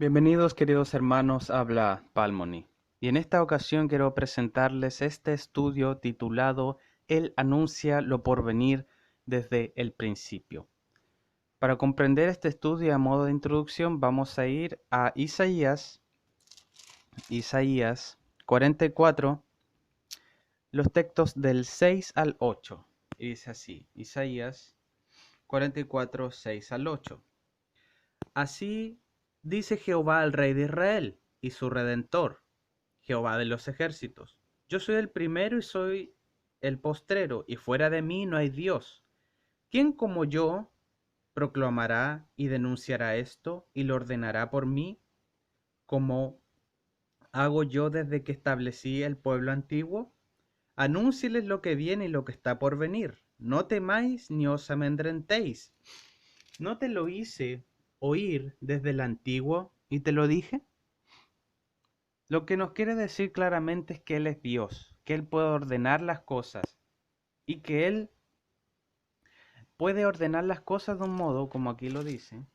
Bienvenidos queridos hermanos, habla Palmoni. Y en esta ocasión quiero presentarles este estudio titulado Él anuncia lo porvenir desde el principio. Para comprender este estudio a modo de introducción vamos a ir a Isaías 44, los textos del 6 al 8. Y dice así, Isaías 44, 6 al 8. Así dice Jehová al Rey de Israel y su Redentor, Jehová de los ejércitos. Yo soy el primero y soy el postrero, y fuera de mí no hay Dios. ¿Quién como yo proclamará y denunciará esto y lo ordenará por mí, como hago yo desde que establecí el pueblo antiguo? Anúncieles lo que viene y lo que está por venir. No temáis ni os amedrentéis. ¿No te lo hice oír desde el antiguo y te lo dije? Lo que nos quiere decir claramente es que Él es Dios, que Él puede ordenar las cosas y que Él puede ordenar las cosas de un modo, como aquí lo dice.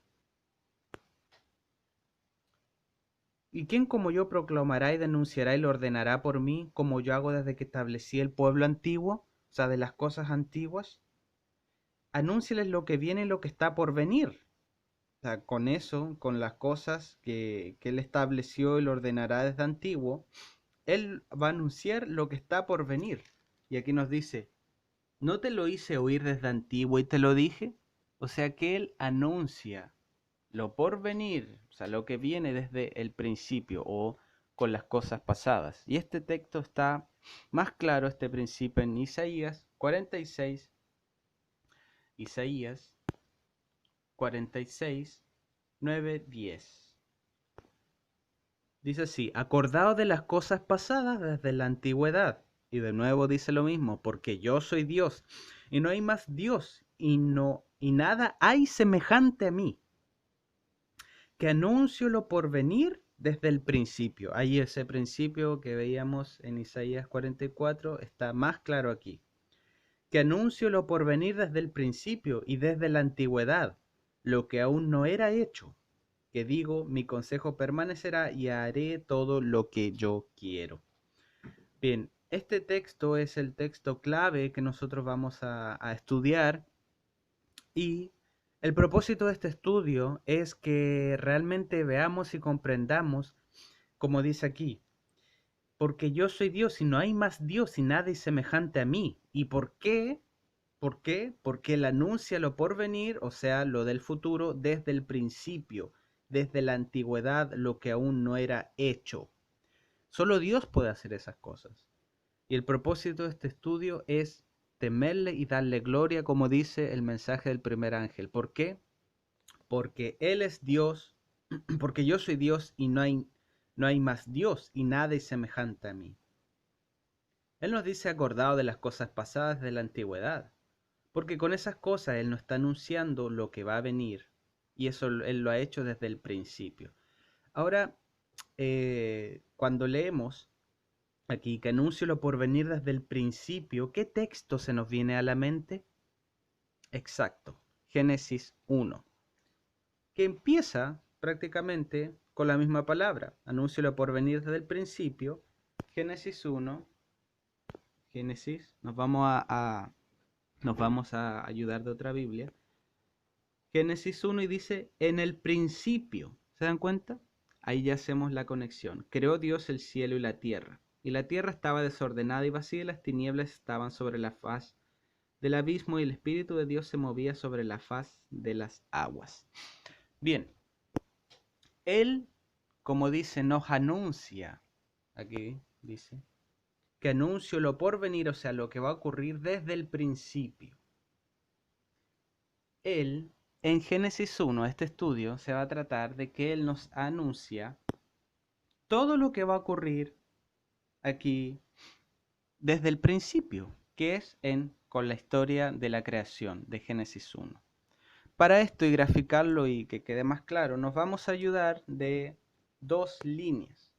¿Y quién como yo proclamará y denunciará y lo ordenará por mí, como yo hago desde que establecí el pueblo antiguo, o sea, de las cosas antiguas? Anúncieles lo que viene y lo que está por venir. O sea, con eso, con las cosas que Él estableció y lo ordenará desde antiguo, Él va a anunciar lo que está por venir. Y aquí nos dice, ¿no te lo hice oír desde antiguo y te lo dije? O sea que Él anuncia lo por venir, o sea, lo que viene desde el principio o con las cosas pasadas. Y este texto está más claro, este principio, en Isaías 46, Isaías 46, 9, 10. Dice así, acordado de las cosas pasadas desde la antigüedad. Y de nuevo dice lo mismo, porque yo soy Dios y no hay más Dios y nada hay semejante a mí, que anuncio lo por venir desde el principio. Ahí ese principio que veíamos en Isaías 44 está más claro aquí. Que anuncio lo por venir desde el principio y desde la antigüedad, lo que aún no era hecho, que digo, mi consejo permanecerá y haré todo lo que yo quiero. Bien, este texto es el texto clave que nosotros vamos a estudiar y el propósito de este estudio es que realmente veamos y comprendamos, como dice aquí, porque yo soy Dios y no hay más Dios y nadie semejante a mí. ¿Y por qué? ¿Por qué? Porque Él anuncia lo por venir, o sea, lo del futuro, desde el principio, desde la antigüedad, lo que aún no era hecho. Solo Dios puede hacer esas cosas. Y el propósito de este estudio es temerle y darle gloria, como dice el mensaje del primer ángel. ¿Por qué? Porque Él es Dios, porque yo soy Dios y no hay más Dios y nada es semejante a mí. Él nos dice acordado de las cosas pasadas de la antigüedad, porque con esas cosas Él nos está anunciando lo que va a venir, y eso Él lo ha hecho desde el principio. Ahora, cuando leemos aquí que anuncio lo por venir desde el principio, ¿qué texto se nos viene a la mente? Exacto, Génesis 1, que empieza prácticamente con la misma palabra, anuncio lo por venir desde el principio, Génesis 1, Génesis, nos vamos a ayudar de otra Biblia, Génesis 1 y dice, en el principio, ¿se dan cuenta? Ahí ya hacemos la conexión. Creó Dios el cielo y la tierra. Y la tierra estaba desordenada y vacía, y las tinieblas estaban sobre la faz del abismo, y el Espíritu de Dios se movía sobre la faz de las aguas. Bien, Él, como dice, nos anuncia, aquí dice, que anuncio lo por venir, o sea, lo que va a ocurrir desde el principio. Él, en Génesis 1, este estudio se va a tratar de que Él nos anuncia todo lo que va a ocurrir aquí desde el principio, que es con la historia de la creación de Génesis 1. Para esto y graficarlo y que quede más claro, nos vamos a ayudar de dos líneas,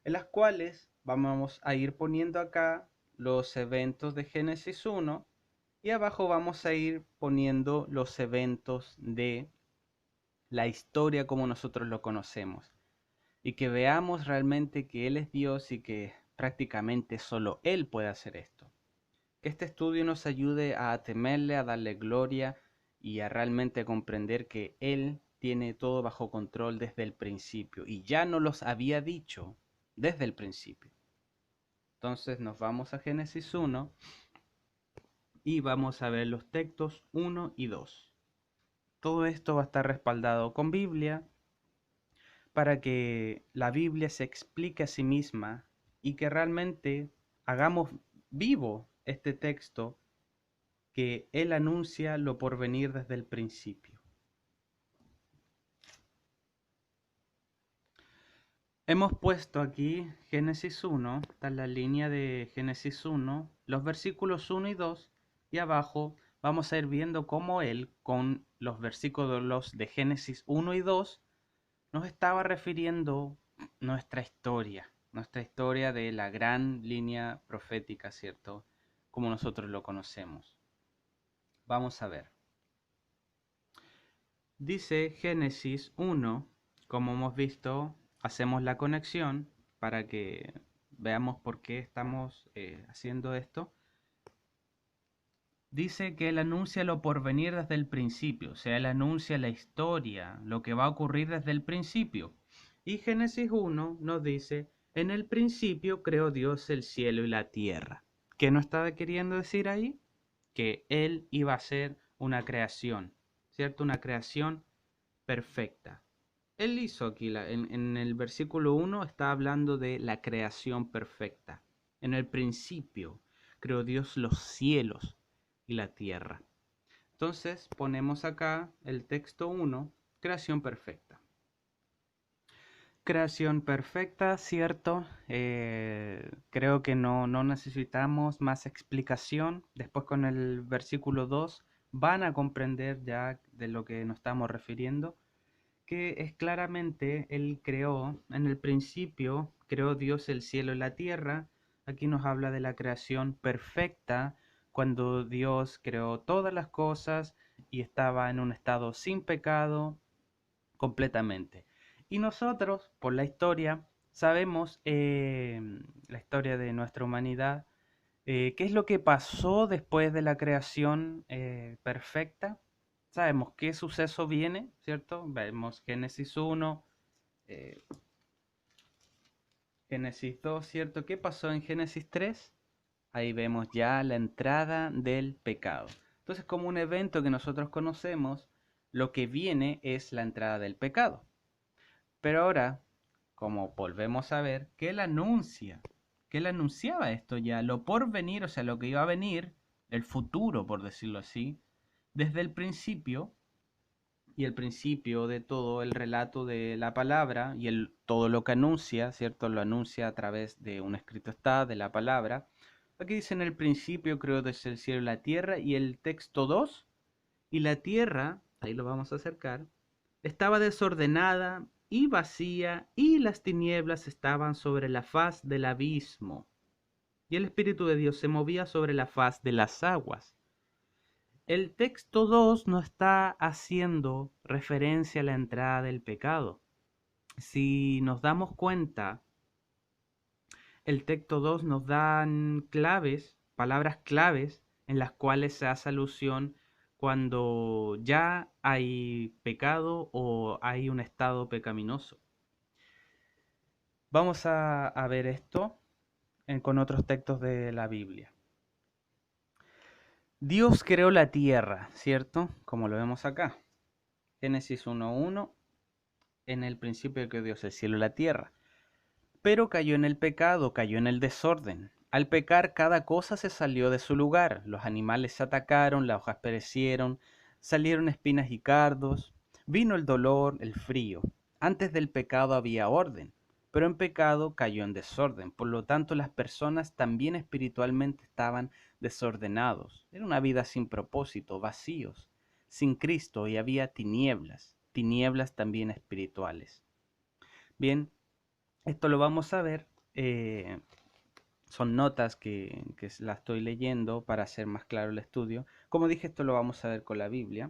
en las cuales vamos a ir poniendo acá los eventos de Génesis 1 y abajo vamos a ir poniendo los eventos de la historia como nosotros lo conocemos y que veamos realmente que Él es Dios y que prácticamente solo Él puede hacer esto. Que este estudio nos ayude a temerle, a darle gloria y a realmente comprender que Él tiene todo bajo control desde el principio y ya nos los había dicho desde el principio. Entonces nos vamos a Génesis 1 y vamos a ver los textos 1 y 2. Todo esto va a estar respaldado con Biblia para que la Biblia se explique a sí misma y que realmente hagamos vivo este texto que Él anuncia lo por venir desde el principio. Hemos puesto aquí Génesis 1, está en la línea de Génesis 1, los versículos 1 y 2, y abajo vamos a ir viendo cómo Él, con los versículos de Génesis 1 y 2, nos estaba refiriendo nuestra historia de la gran línea profética, ¿cierto? Como nosotros lo conocemos. Vamos a ver. Dice Génesis 1, como hemos visto, hacemos la conexión para que veamos por qué estamos haciendo esto. Dice que Él anuncia lo por venir desde el principio, o sea, Él anuncia la historia, lo que va a ocurrir desde el principio. Y Génesis 1 nos dice, en el principio creó Dios el cielo y la tierra. ¿Qué nos estaba queriendo decir ahí? Que Él iba a ser una creación, ¿cierto? Una creación perfecta. Él hizo aquí, en el versículo 1 está hablando de la creación perfecta. En el principio creó Dios los cielos y la tierra. Entonces ponemos acá el texto 1, creación perfecta. Creación perfecta, ¿cierto? Creo que no necesitamos más explicación. Después con el versículo 2 van a comprender ya de lo que nos estamos refiriendo, que es claramente Él creó, en el principio creó Dios el cielo y la tierra. Aquí nos habla de la creación perfecta, cuando Dios creó todas las cosas y estaba en un estado sin pecado completamente. Y nosotros, por la historia, sabemos la historia de nuestra humanidad, qué es lo que pasó después de la creación perfecta. Sabemos qué suceso viene, ¿cierto? Vemos Génesis 1, eh, Génesis 2, ¿cierto? ¿Qué pasó en Génesis 3? Ahí vemos ya la entrada del pecado. Entonces, como un evento que nosotros conocemos, lo que viene es la entrada del pecado. Pero ahora, como volvemos a ver, que él anuncia, que él anunciaba esto ya, lo por venir, o sea, lo que iba a venir, el futuro, por decirlo así, desde el principio, y el principio de todo el relato de la palabra, y todo lo que anuncia, ¿cierto? Lo anuncia a través de un escrito está, de la palabra. Aquí dice en el principio creó desde el cielo y la tierra, y el texto 2, y la tierra, ahí lo vamos a acercar, estaba desordenada y vacía, y las tinieblas estaban sobre la faz del abismo, y el Espíritu de Dios se movía sobre la faz de las aguas. El texto 2 no está haciendo referencia a la entrada del pecado. Si nos damos cuenta, el texto 2 nos dan claves, palabras claves, en las cuales se hace alusión cuando ya hay pecado o hay un estado pecaminoso. Vamos a ver esto con otros textos de la Biblia. Dios creó la tierra, ¿cierto? Como lo vemos acá. Génesis 1:1, en el principio creó Dios el cielo y la tierra. Pero cayó en el pecado, cayó en el desorden. Al pecar cada cosa se salió de su lugar. Los animales se atacaron, las hojas perecieron, salieron espinas y cardos. Vino el dolor, el frío. Antes del pecado había orden, pero en pecado cayó en desorden. Por lo tanto, las personas también espiritualmente estaban desordenados. Era una vida sin propósito, vacíos, sin Cristo, y había tinieblas, tinieblas también espirituales. Bien, esto lo vamos a ver. Son notas que la estoy leyendo para hacer más claro el estudio. Como dije, esto lo vamos a ver con la Biblia.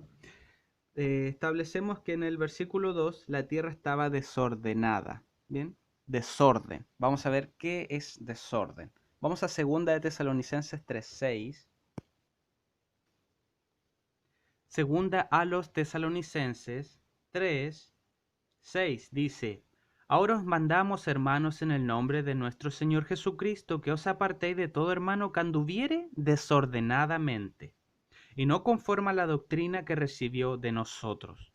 establecemos que en el versículo 2 la tierra estaba desordenada. Bien, desorden. Vamos a ver qué es desorden. Vamos a 2 de Tesalonicenses 3:6. Segunda a los Tesalonicenses 3:6 dice: Ahora os mandamos, hermanos, en el nombre de nuestro Señor Jesucristo, que os apartéis de todo hermano que anduviere desordenadamente, y no conforme a la doctrina que recibió de nosotros.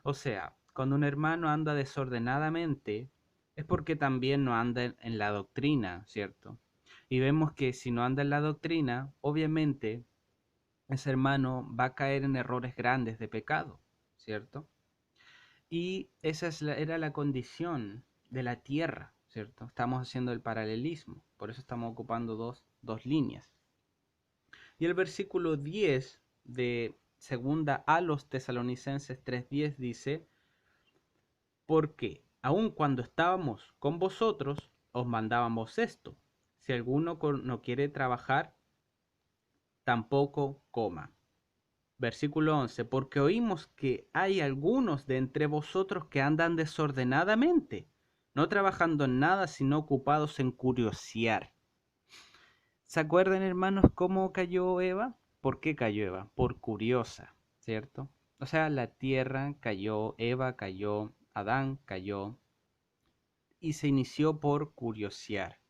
O sea, cuando un hermano anda desordenadamente, es porque también no anda en la doctrina, ¿cierto? Y vemos que si no anda en la doctrina, obviamente ese hermano va a caer en errores grandes de pecado, ¿cierto? Y esa era la condición de la tierra, ¿cierto? Estamos haciendo el paralelismo, por eso estamos ocupando dos líneas. Y el versículo 10 de segunda a los Tesalonicenses 3:10 dice: Porque aun cuando estábamos con vosotros, os mandábamos esto: si alguno no quiere trabajar, tampoco coma. Versículo 11: Porque oímos que hay algunos de entre vosotros que andan desordenadamente, no trabajando en nada, sino ocupados en curiosear. ¿Se acuerdan, hermanos, cómo cayó Eva? ¿Por qué cayó Eva? Por curiosa, ¿cierto? O sea, la tierra cayó, Eva cayó, Adán cayó, y se inició por curiosear,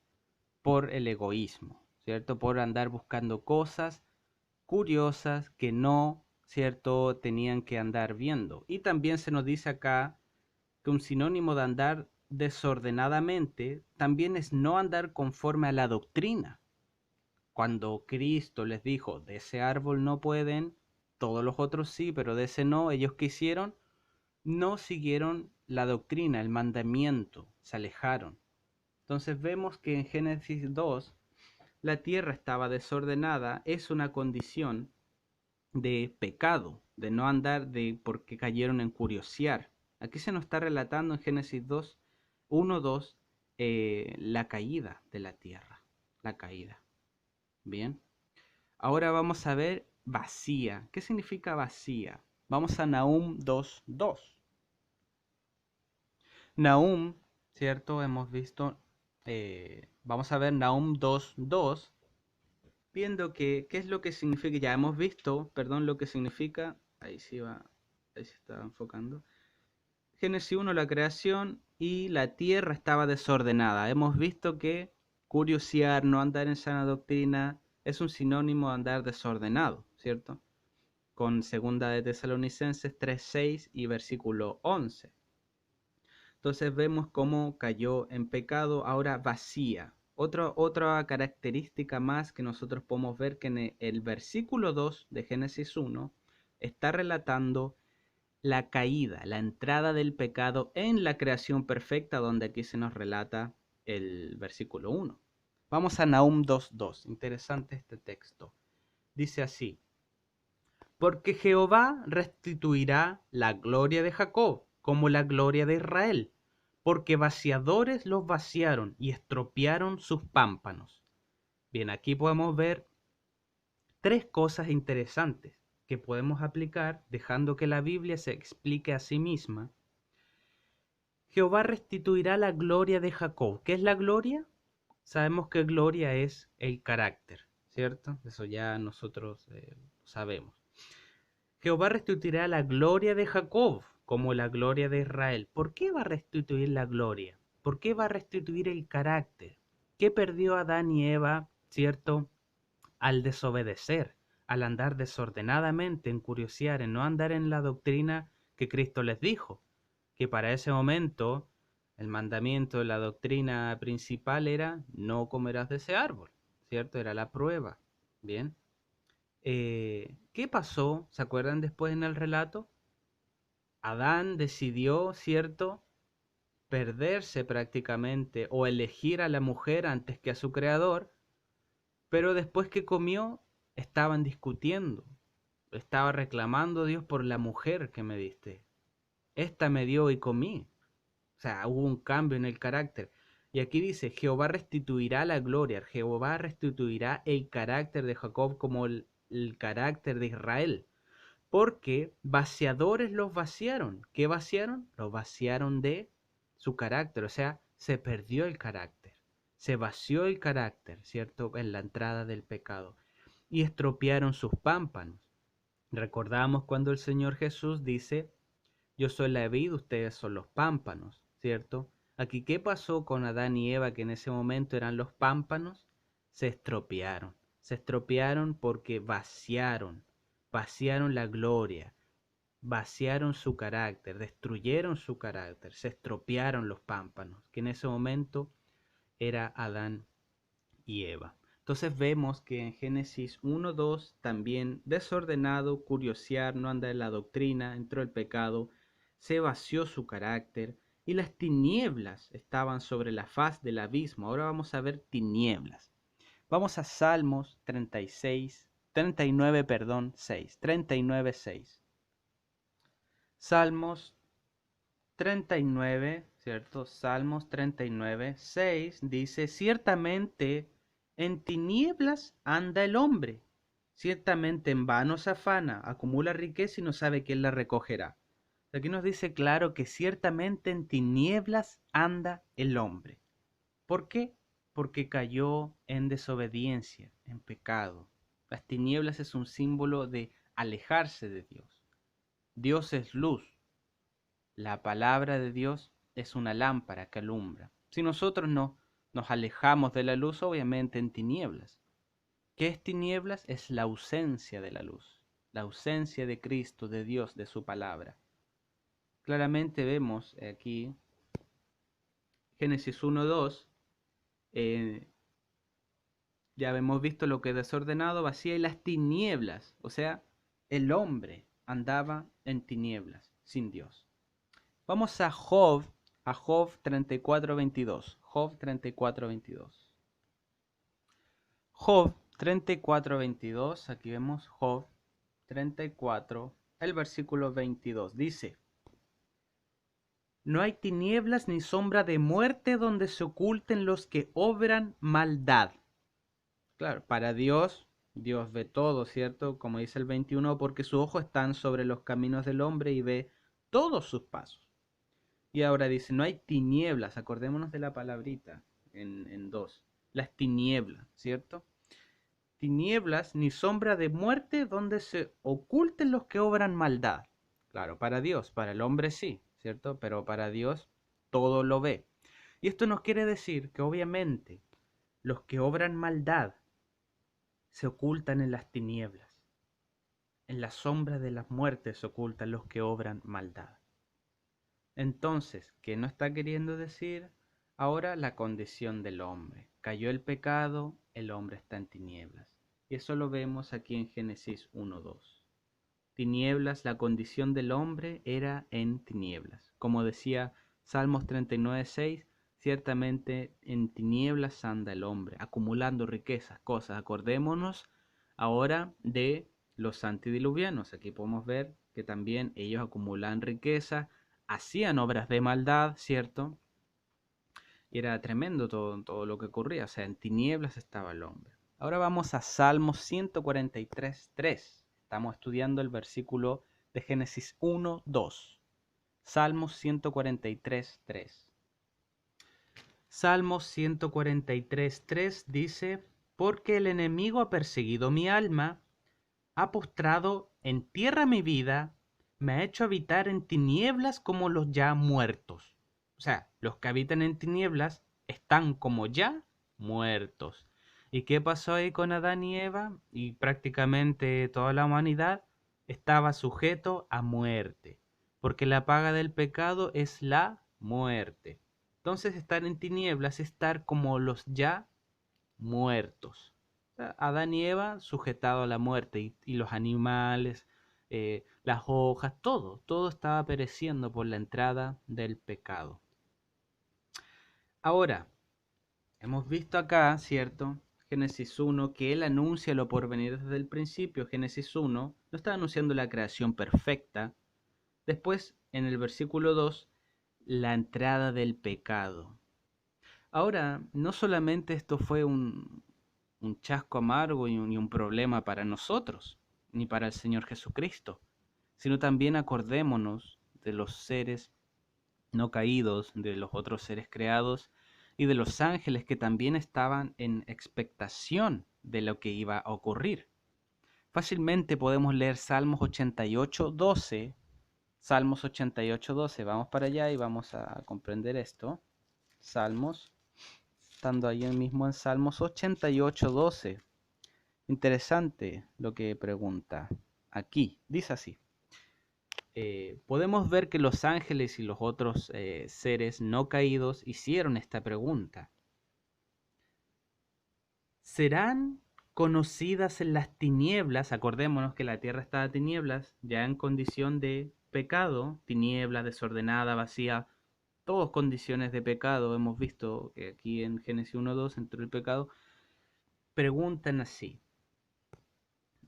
por el egoísmo, ¿cierto? Por andar buscando cosas curiosas que no, ¿cierto?, tenían que andar viendo. Y también se nos dice acá que un sinónimo de andar desordenadamente también es no andar conforme a la doctrina. Cuando Cristo les dijo: de ese árbol no pueden, todos los otros sí, pero de ese no, ellos ¿qué hicieron? No siguieron la doctrina, el mandamiento, se alejaron. Entonces vemos que en Génesis 2 la tierra estaba desordenada, es una condición de pecado, de no andar porque cayeron en curiosear. Aquí se nos está relatando en Génesis 2, 1, 2, la caída de la tierra, la caída. Bien, ahora vamos a ver vacía. ¿Qué significa vacía? Vamos a Nahum 2:2. Nahum, ¿cierto? Hemos visto, vamos a ver Nahum 2:2, viendo que qué es lo que significa. Ya hemos visto, perdón, lo que significa. Ahí sí va, ahí se está enfocando. Génesis 1, la creación, y la tierra estaba desordenada. Hemos visto que curiosear, no andar en sana doctrina, es un sinónimo de andar desordenado, ¿cierto? Con 2 de Tesalonicenses 3:6 y versículo 11. Entonces vemos cómo cayó en pecado, ahora vacía. Otra característica más que nosotros podemos ver que en el versículo 2 de Génesis 1 está relatando la caída, la entrada del pecado en la creación perfecta, donde aquí se nos relata el versículo 1. Vamos a Nahum 2:2. Interesante este texto. Dice así: Porque Jehová restituirá la gloria de Jacob como la gloria de Israel, porque vaciadores los vaciaron y estropearon sus pámpanos. Bien, aquí podemos ver tres cosas interesantes que podemos aplicar dejando que la Biblia se explique a sí misma. Jehová restituirá la gloria de Jacob. ¿Qué es la gloria? Sabemos que gloria es el carácter, ¿cierto? Eso ya nosotros sabemos. Jehová restituirá la gloria de Jacob como la gloria de Israel. ¿Por qué va a restituir la gloria? ¿Por qué va a restituir el carácter? ¿Qué perdió Adán y Eva, cierto, al desobedecer, al andar desordenadamente, en curiosear, en no andar en la doctrina que Cristo les dijo? Que para ese momento el mandamiento, la doctrina principal era: no comerás de ese árbol, ¿cierto? Era la prueba. Bien. ¿Qué pasó? ¿Se acuerdan después en el relato? Adán decidió, ¿cierto?, perderse prácticamente o elegir a la mujer antes que a su creador, pero después que comió estaban discutiendo, estaba reclamando a Dios: por la mujer que me diste, esta me dio y comí. O sea, hubo un cambio en el carácter. Y aquí dice: Jehová restituirá la gloria, Jehová restituirá el carácter de Jacob como el carácter de Israel. porque vaciadores los vaciaron. ¿Qué vaciaron? Los vaciaron de su carácter, o sea, se perdió el carácter, se vació el carácter, ¿cierto? En la entrada del pecado y estropearon sus pámpanos. Recordamos cuando el Señor Jesús dice, yo soy la vid, ustedes son los pámpanos, ¿cierto? Aquí, ¿qué pasó con Adán y Eva que en ese momento eran los pámpanos? Se estropearon. Se estropearon porque vaciaron la gloria, vaciaron su carácter, destruyeron su carácter, se estropearon los pámpanos, que en ese momento era Adán y Eva. Entonces vemos que en Génesis 1:2 también desordenado, curiosear, no anda en la doctrina, entró el pecado, se vació su carácter y las tinieblas estaban sobre la faz del abismo. Ahora vamos a ver tinieblas. Vamos a Salmos 39:6. Salmos 39, ¿cierto? Salmos 39:6 dice, ciertamente en tinieblas anda el hombre, ciertamente en vano se afana, acumula riqueza y no sabe quién la recogerá. Aquí nos dice claro que ciertamente en tinieblas anda el hombre. ¿Por qué? Porque cayó en desobediencia, en pecado. Las tinieblas es un símbolo de alejarse de Dios. Dios es luz. La palabra de Dios es una lámpara que alumbra. Si nosotros no nos alejamos de la luz, obviamente en tinieblas. ¿Qué es tinieblas? Es la ausencia de la luz, la ausencia de Cristo, de Dios, de su palabra. Claramente vemos aquí, Génesis 1:2, ya hemos visto lo que es desordenado, vacía y las tinieblas, o sea, el hombre andaba en tinieblas, sin Dios. Vamos a Job 34:22. Job 34:22. Job 34:22, aquí vemos Job 34, el versículo 22. Dice, no hay tinieblas ni sombra de muerte donde se oculten los que obran maldad. Claro, para Dios, Dios ve todo, ¿cierto? Como dice el 21, porque sus ojos están sobre los caminos del hombre y ve todos sus pasos. Y ahora dice, no hay tinieblas, acordémonos de la palabrita en 2, las tinieblas, ¿cierto? Tinieblas ni sombra de muerte donde se oculten los que obran maldad. Claro, para Dios, para el hombre sí, ¿cierto? Pero para Dios todo lo ve. Y esto nos quiere decir que obviamente los que obran maldad se ocultan en las tinieblas. En la sombra de las muertes se ocultan los que obran maldad. Entonces, ¿qué nos está queriendo decir? Ahora la condición del hombre. Cayó el pecado, el hombre está en tinieblas. Y eso lo vemos aquí en Génesis 1:2. Tinieblas, la condición del hombre era en tinieblas. Como decía Salmos 39:6, ciertamente en tinieblas anda el hombre, acumulando riquezas, cosas. Acordémonos ahora de los antediluvianos. Aquí podemos ver que también ellos acumulan riqueza, hacían obras de maldad, ¿cierto? Y era tremendo todo lo que ocurría, o sea, en tinieblas estaba el hombre. Ahora vamos a Salmos 143:3. Estamos estudiando el versículo de Génesis 1:2. Salmos 143:3. Salmos 143:3 dice, porque el enemigo ha perseguido mi alma, ha postrado en tierra mi vida, me ha hecho habitar en tinieblas como los ya muertos. O sea, los que habitan en tinieblas están como ya muertos. ¿Y qué pasó ahí con Adán y Eva? Y prácticamente toda la humanidad estaba sujeto a muerte, porque la paga del pecado es la muerte. Entonces estar en tinieblas es estar como los ya muertos. Adán y Eva sujetados a la muerte y los animales, las hojas, todo estaba pereciendo por la entrada del pecado. Ahora, hemos visto acá, ¿cierto? Génesis 1, que él anuncia lo por venir desde el principio. Génesis 1 no está anunciando la creación perfecta. Después, en el versículo 2, la entrada del pecado. Ahora, no solamente esto fue un chasco amargo y un problema para nosotros, ni para el Señor Jesucristo. sino también acordémonos de los seres no caídos, de los otros seres creados y de los ángeles que también estaban en expectación de lo que iba a ocurrir. Fácilmente podemos leer Salmos 88:12. Salmos 88:12. Vamos para allá y vamos a comprender esto. Salmos, estando ahí mismo en Salmos 88:12. Interesante lo que pregunta aquí. Dice así. Podemos ver que los ángeles y los otros seres no caídos hicieron esta pregunta. ¿Serán conocidas en las tinieblas? Acordémonos que la tierra estaba en tinieblas, ya en condición de pecado, tiniebla, desordenada, vacía, todas condiciones de pecado. Hemos visto que aquí en Génesis 1:2 entró el pecado. Preguntan así.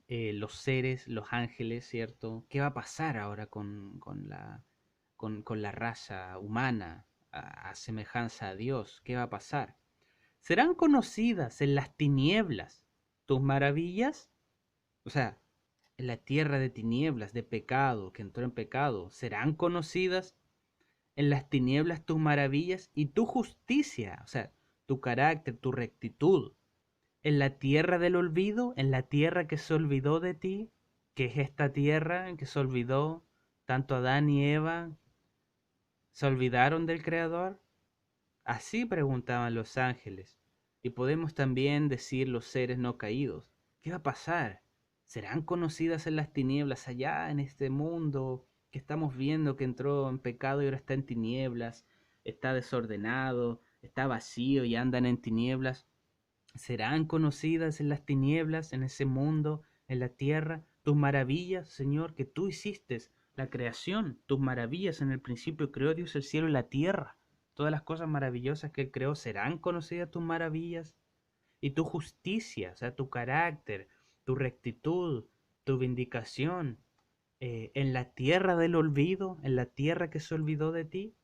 Los seres, los ángeles, ¿cierto? ¿Qué va a pasar ahora con la raza humana a semejanza a Dios? ¿Qué va a pasar? ¿Serán conocidas en las tinieblas tus maravillas? O sea, en la tierra de tinieblas, de pecado, que entró en pecado, ¿serán conocidas en las tinieblas tus maravillas y tu justicia? O sea, tu carácter, tu rectitud. En la tierra del olvido, en la tierra que se olvidó de ti, que es esta tierra en que se olvidó, tanto Adán y Eva se olvidaron del Creador. Así preguntaban los ángeles, y podemos también decir los seres no caídos. ¿Qué va a pasar? ¿Serán conocidas en las tinieblas allá en este mundo que estamos viendo que entró en pecado y ahora está en tinieblas, está desordenado, está vacío y andan en tinieblas? ¿Serán conocidas en las tinieblas, en ese mundo, en la tierra, tus maravillas, Señor, que tú hiciste, la creación, tus maravillas? En el principio creó Dios el cielo y la tierra. Todas las cosas maravillosas que Él creó, ¿serán conocidas tus maravillas? Y tu justicia, o sea, tu carácter, tu rectitud, tu vindicación, en la tierra del olvido, en la tierra que se olvidó de ti.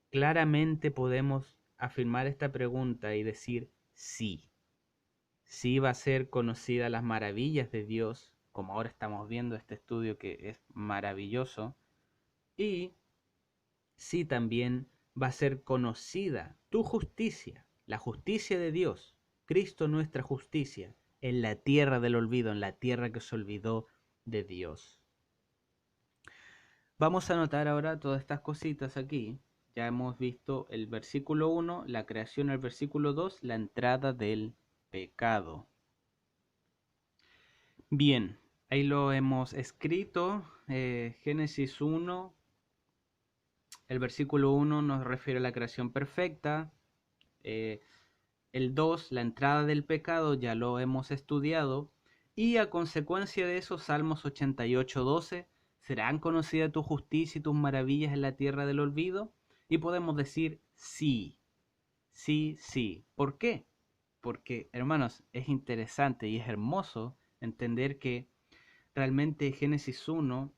Claramente podemos afirmar esta pregunta y decir sí. Sí va a ser conocida las maravillas de Dios, como ahora estamos viendo este estudio que es maravilloso. Y sí también va a ser conocida tu justicia, la justicia de Dios, Cristo nuestra justicia, en la tierra del olvido, en la tierra que se olvidó de Dios. Vamos a anotar ahora todas estas cositas aquí. Ya hemos visto el versículo 1, la creación, el versículo 2, la entrada del pecado. Bien, ahí lo hemos escrito. Génesis 1, el versículo 1 nos refiere a la creación perfecta. El 2, la entrada del pecado, ya lo hemos estudiado. Y a consecuencia de eso, Salmos 88:12, ¿serán conocidas tu justicia y tus maravillas en la tierra del olvido? Y podemos decir sí, sí, sí. ¿Por qué? Porque, hermanos, es interesante y es hermoso entender que realmente Génesis 1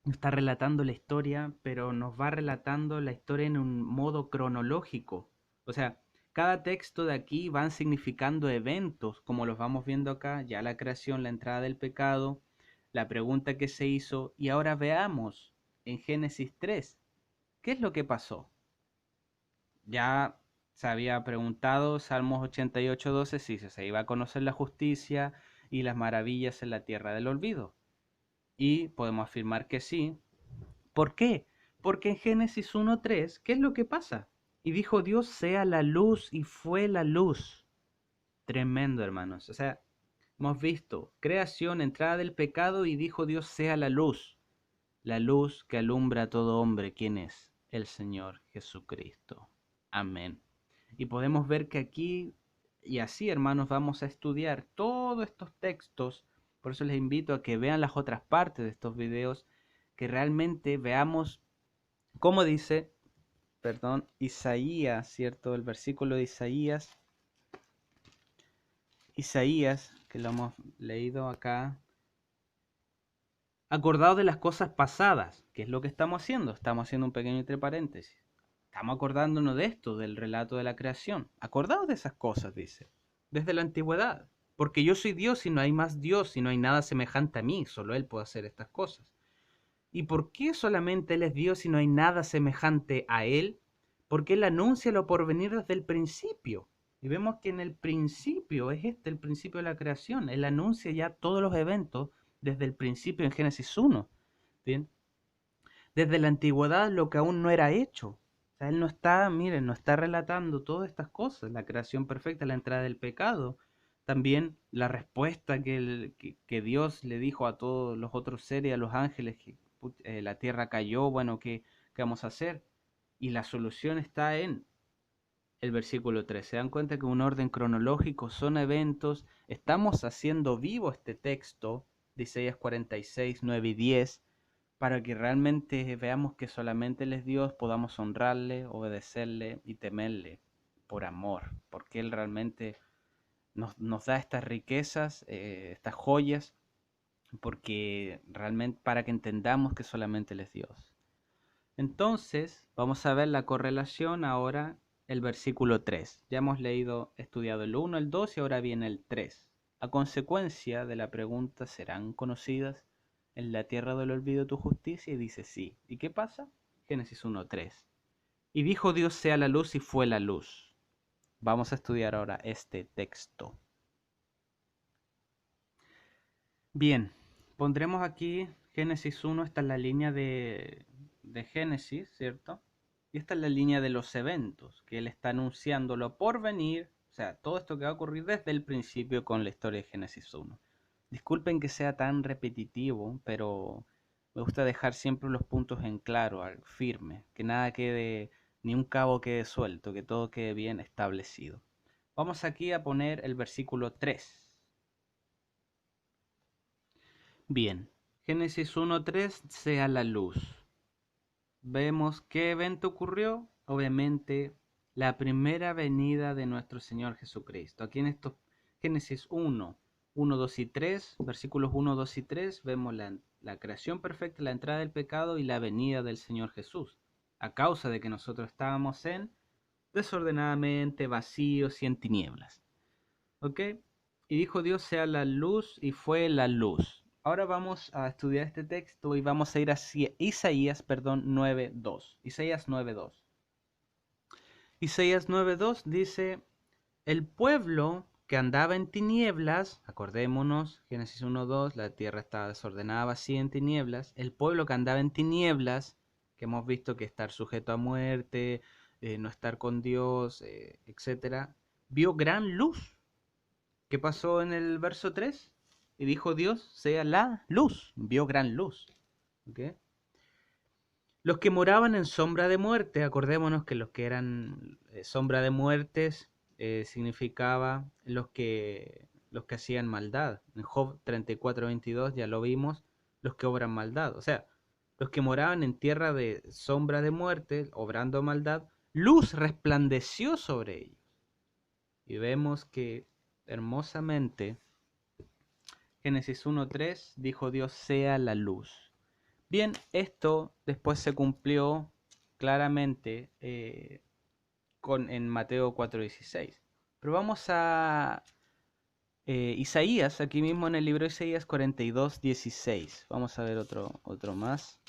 está relatando la historia, pero nos va relatando la historia en un modo cronológico. O sea, cada texto de aquí van significando eventos, como los vamos viendo acá, ya la creación, la entrada del pecado, la pregunta que se hizo, y ahora veamos en Génesis 3, ¿qué es lo que pasó? Ya se había preguntado, Salmos 88:12, si se iba a conocer la justicia y las maravillas en la tierra del olvido. Y podemos afirmar que sí. ¿Por qué? Porque en Génesis 1:3, ¿qué es lo que pasa? Y dijo Dios, sea la luz, y fue la luz. Tremendo, hermanos. O sea, hemos visto creación, entrada del pecado, y dijo Dios, sea la luz. La luz que alumbra a todo hombre. ¿Quién es? El Señor Jesucristo. Amén. Y podemos ver que aquí, y así, hermanos, vamos a estudiar todos estos textos. Por eso les invito a que vean las otras partes de estos videos, que realmente veamos cómo dice, Isaías, ¿cierto? El versículo de Isaías, que lo hemos leído acá. Acordado de las cosas pasadas, que es lo que estamos haciendo. Estamos haciendo un pequeño entre paréntesis. Estamos acordándonos de esto, del relato de la creación. Acordaos de esas cosas, dice, desde la antigüedad. Porque yo soy Dios y no hay más Dios y no hay nada semejante a mí. Solo Él puede hacer estas cosas. ¿Y por qué solamente Él es Dios y no hay nada semejante a Él? Porque Él anuncia lo porvenir desde el principio. Y vemos que en el principio es el principio de la creación. Él anuncia ya todos los eventos desde el principio en Génesis 1. ¿Bien? Desde la antigüedad lo que aún no era hecho. O sea, Él no está, miren, no está relatando todas estas cosas, la creación perfecta, la entrada del pecado, también la respuesta que Dios le dijo a todos los otros seres, a los ángeles, que la tierra cayó, bueno, ¿qué vamos a hacer? Y la solución está en el versículo 3. Se dan cuenta que un orden cronológico son eventos. Estamos haciendo vivo este texto de Isaías 46, 9 y 10 para que realmente veamos que solamente Él es Dios, podamos honrarle, obedecerle y temerle por amor, porque Él realmente nos da estas riquezas, estas joyas, porque realmente para que entendamos que solamente Él es Dios. Entonces, vamos a ver la correlación ahora, el versículo 3. Ya hemos estudiado el 1, el 2 y ahora viene el 3. A consecuencia de la pregunta, ¿serán conocidas en la tierra del olvido tu justicia? Y dice sí. ¿Y qué pasa? Génesis 1:3. Y dijo Dios sea la luz y fue la luz. Vamos a estudiar ahora este texto. Bien, pondremos aquí Génesis 1, esta es la línea de Génesis, ¿cierto? Y esta es la línea de los eventos, que él está anunciando lo por venir, o sea, todo esto que va a ocurrir desde el principio con la historia de Génesis 1. Disculpen que sea tan repetitivo, pero me gusta dejar siempre los puntos en claro, firme, que nada quede, ni un cabo quede suelto, que todo quede bien establecido. Vamos aquí a poner el versículo 3. Bien, Génesis 1:3, sea la luz. Vemos qué evento ocurrió. Obviamente, la primera venida de nuestro Señor Jesucristo. Aquí en estos Génesis 1, 1, 2 y 3, versículos 1, 2 y 3, vemos la creación perfecta, la entrada del pecado y la venida del Señor Jesús. A causa de que nosotros estábamos desordenadamente, vacíos y en tinieblas. ¿Ok? Y dijo Dios sea la luz y fue la luz. Ahora vamos a estudiar este texto y vamos a ir a Isaías, 9:2. Isaías 9:2. Isaías 9:2 dice, el pueblo que andaba en tinieblas, acordémonos, Génesis 1:2, la tierra estaba desordenada, vacía en tinieblas, el pueblo que andaba en tinieblas, que hemos visto que estar sujeto a muerte, no estar con Dios, etc., vio gran luz. ¿Qué pasó en el verso 3? Y dijo Dios, sea la luz. Vio gran luz. ¿Okay? Los que moraban en sombra de muerte, acordémonos que los que eran sombra de muertes significaba los que hacían maldad. En Job 34:22 ya lo vimos, los que obran maldad. O sea, los que moraban en tierra de sombra de muerte, obrando maldad, luz resplandeció sobre ellos. Y vemos que hermosamente Génesis 1:3 dijo Dios sea la luz. Bien, esto después se cumplió claramente en Mateo 4:16. Pero vamos a Isaías, aquí mismo en el libro de Isaías 42:16. Vamos a ver otro más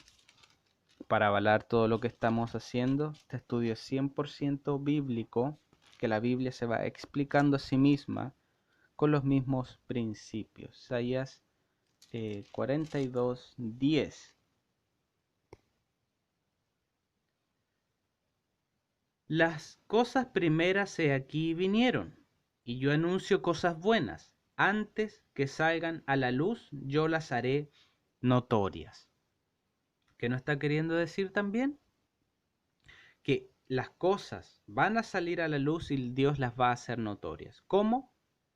para avalar todo lo que estamos haciendo. Este estudio es 100% bíblico, que la Biblia se va explicando a sí misma con los mismos principios. Isaías 42:10. Las cosas primeras he aquí vinieron, y yo anuncio cosas buenas. Antes que salgan a la luz, yo las haré notorias. ¿Qué no está queriendo decir también? Que las cosas van a salir a la luz y Dios las va a hacer notorias. ¿Cómo?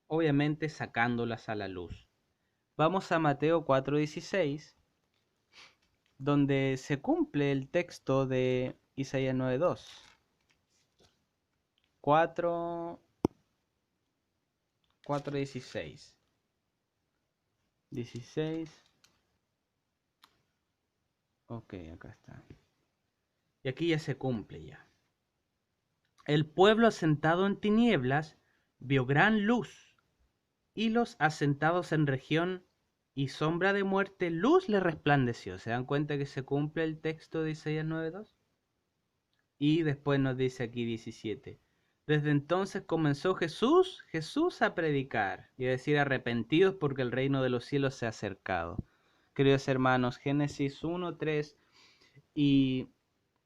Obviamente sacándolas a la luz. Vamos a Mateo 4:16, donde se cumple el texto de Isaías 9:2. 4:16. 16. Ok, acá está. Y aquí ya se cumple ya. El pueblo asentado en tinieblas vio gran luz, y los asentados en región y sombra de muerte, luz le resplandeció. ¿Se dan cuenta que se cumple el texto de Isaías 9:2? Y después nos dice aquí 17. Desde entonces comenzó Jesús a predicar y a decir: arrepentidos porque el reino de los cielos se ha acercado. Queridos hermanos, Génesis 1:3, y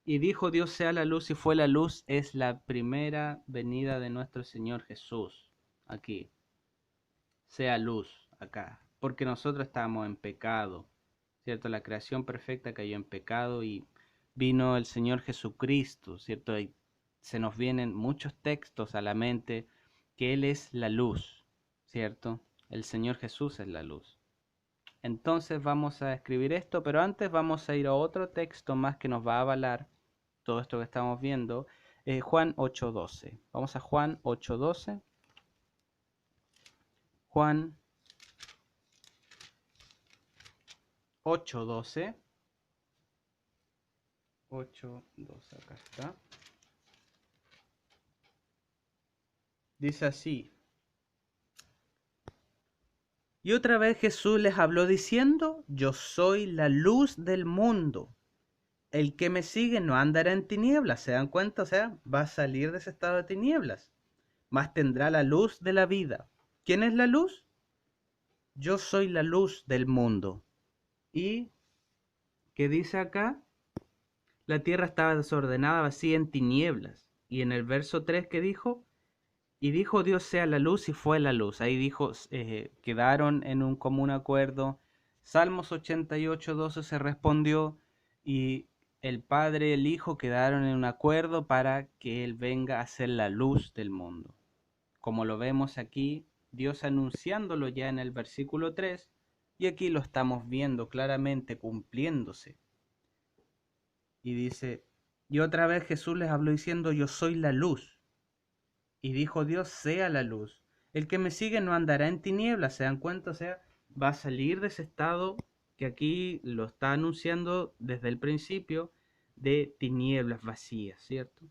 dijo Dios sea la luz y fue la luz, es la primera venida de nuestro Señor Jesús. Aquí, sea luz, acá, porque nosotros estábamos en pecado, ¿cierto? La creación perfecta cayó en pecado y vino el Señor Jesucristo, ¿cierto? Y se nos vienen muchos textos a la mente que Él es la luz, ¿cierto? El Señor Jesús es la luz. Entonces vamos a escribir esto, pero antes vamos a ir a otro texto más que nos va a avalar todo esto que estamos viendo. Juan 8:12. Vamos a Juan 8:12. Juan 8:12. 8:12, acá está. Dice así: y otra vez Jesús les habló diciendo: yo soy la luz del mundo. El que me sigue no andará en tinieblas. ¿Se dan cuenta? O sea, va a salir de ese estado de tinieblas, mas tendrá la luz de la vida. ¿Quién es la luz? Yo soy la luz del mundo. ¿Y qué dice acá? La tierra estaba desordenada, vacía, en tinieblas. Y en el verso 3, ¿qué dijo? Y dijo Dios sea la luz y fue la luz. Ahí dijo, quedaron en un común acuerdo. Salmos 88:12 se respondió y el Padre y el Hijo quedaron en un acuerdo para que Él venga a ser la luz del mundo. Como lo vemos aquí, Dios anunciándolo ya en el versículo 3, y aquí lo estamos viendo claramente cumpliéndose. Y dice, y otra vez Jesús les habló diciendo: yo soy la luz. Y dijo Dios sea la luz. El que me sigue no andará en tinieblas. ¿Se dan cuenta? O sea, va a salir de ese estado que aquí lo está anunciando desde el principio, de tinieblas vacías, ¿cierto?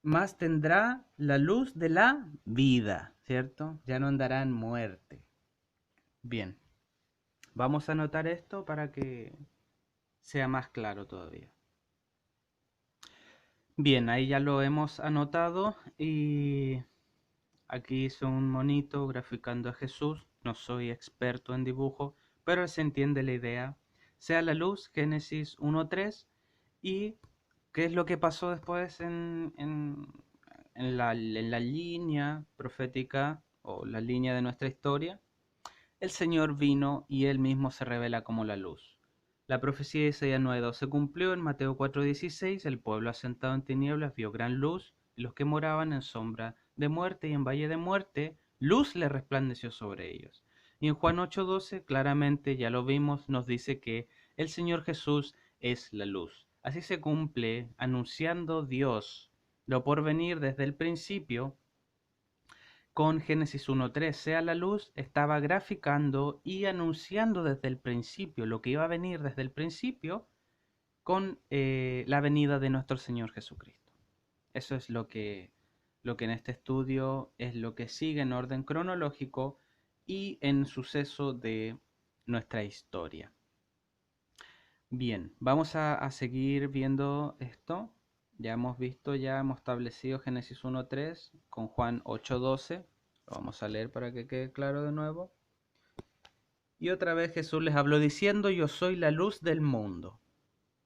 Más tendrá la luz de la vida, ¿cierto? Ya no andará en muerte. Bien, vamos a anotar esto para que sea más claro todavía. Bien, ahí ya lo hemos anotado y aquí hice un monito graficando a Jesús. No soy experto en dibujo, pero se entiende la idea. Sea la luz, Génesis 1:3. ¿Y qué es lo que pasó después en la línea profética o la línea de nuestra historia? El Señor vino y Él mismo se revela como la luz. La profecía de Isaías 9:2 se cumplió en Mateo 4:16. El pueblo asentado en tinieblas vio gran luz, y los que moraban en sombra de muerte y en valle de muerte, luz le resplandeció sobre ellos. Y en Juan 8:12, claramente, ya lo vimos, nos dice que el Señor Jesús es la luz. Así se cumple anunciando Dios lo por venir desde el principio. Con Génesis 1:3, sea la luz, estaba graficando y anunciando desde el principio lo que iba a venir desde el principio con la venida de nuestro Señor Jesucristo. Eso es lo que en este estudio es lo que sigue en orden cronológico y en suceso de nuestra historia. Bien, vamos a seguir viendo esto. Ya hemos visto, ya hemos establecido Génesis 1:3 con Juan 8:12. Lo vamos a leer para que quede claro de nuevo. Y otra vez Jesús les habló diciendo: yo soy la luz del mundo.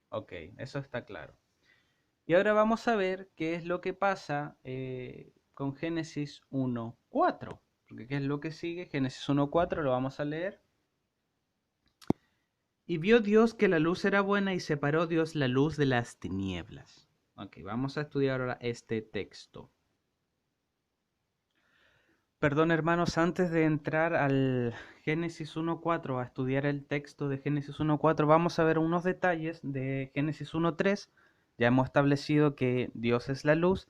Ok, eso está claro. Y ahora vamos a ver qué es lo que pasa con Génesis 1:4. Porque qué es lo que sigue. Génesis 1:4 lo vamos a leer. Y vio Dios que la luz era buena y separó Dios la luz de las tinieblas. Ok, vamos a estudiar ahora este texto. Perdón, hermanos, antes de entrar al Génesis 1:4, a estudiar el texto de Génesis 1:4, vamos a ver unos detalles de Génesis 1:3. Ya hemos establecido que Dios es la luz,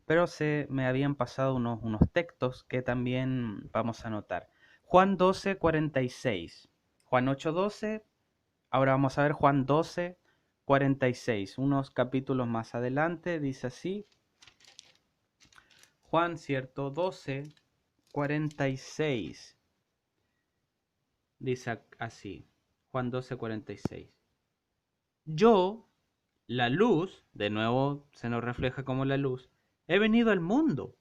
pero se me habían pasado unos textos que también vamos a anotar. Juan 12:46. Juan 8:12. Ahora vamos a ver Juan 12:46. Unos capítulos más adelante dice así. Juan, cierto, 12. 46. Dice así, Juan 12:46. Yo, la luz, de nuevo se nos refleja como la luz, he venido al mundo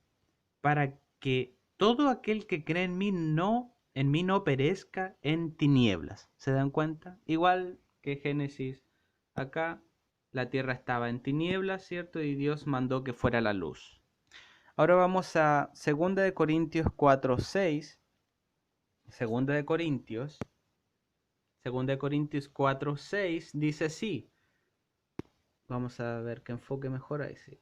para que todo aquel que cree en mí no perezca en tinieblas. ¿Se dan cuenta? Igual que Génesis, acá la tierra estaba en tinieblas, ¿cierto? Y Dios mandó que fuera la luz. Ahora vamos a 2 de Corintios 4:6. 2 de Corintios 4:6 dice así. Vamos a ver qué enfoque mejor ahí. Sí.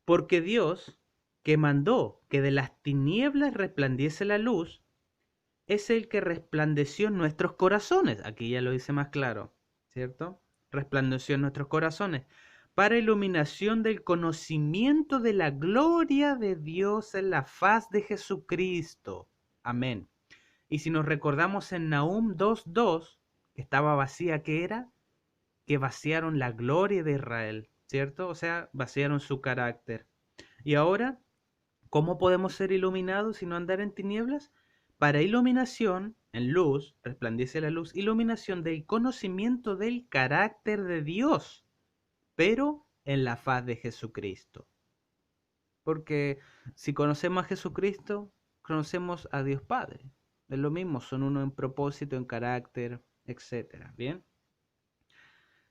Porque Dios, que mandó que de las tinieblas resplandiese la luz, es el que resplandeció en nuestros corazones. Aquí ya lo dice más claro, ¿cierto? Resplandeció en nuestros corazones para iluminación del conocimiento de la gloria de Dios en la faz de Jesucristo. Amén. Y si nos recordamos en Nahum 2:2, que estaba vacía, ¿qué era? Que vaciaron la gloria de Israel, ¿cierto? O sea, vaciaron su carácter. Y ahora, ¿cómo podemos ser iluminados y no andar en tinieblas? Para iluminación, en luz, resplandece la luz, iluminación del conocimiento del carácter de Dios, pero en la faz de Jesucristo. Porque si conocemos a Jesucristo, conocemos a Dios Padre. Es lo mismo, son uno en propósito, en carácter, etcétera. ¿Bien?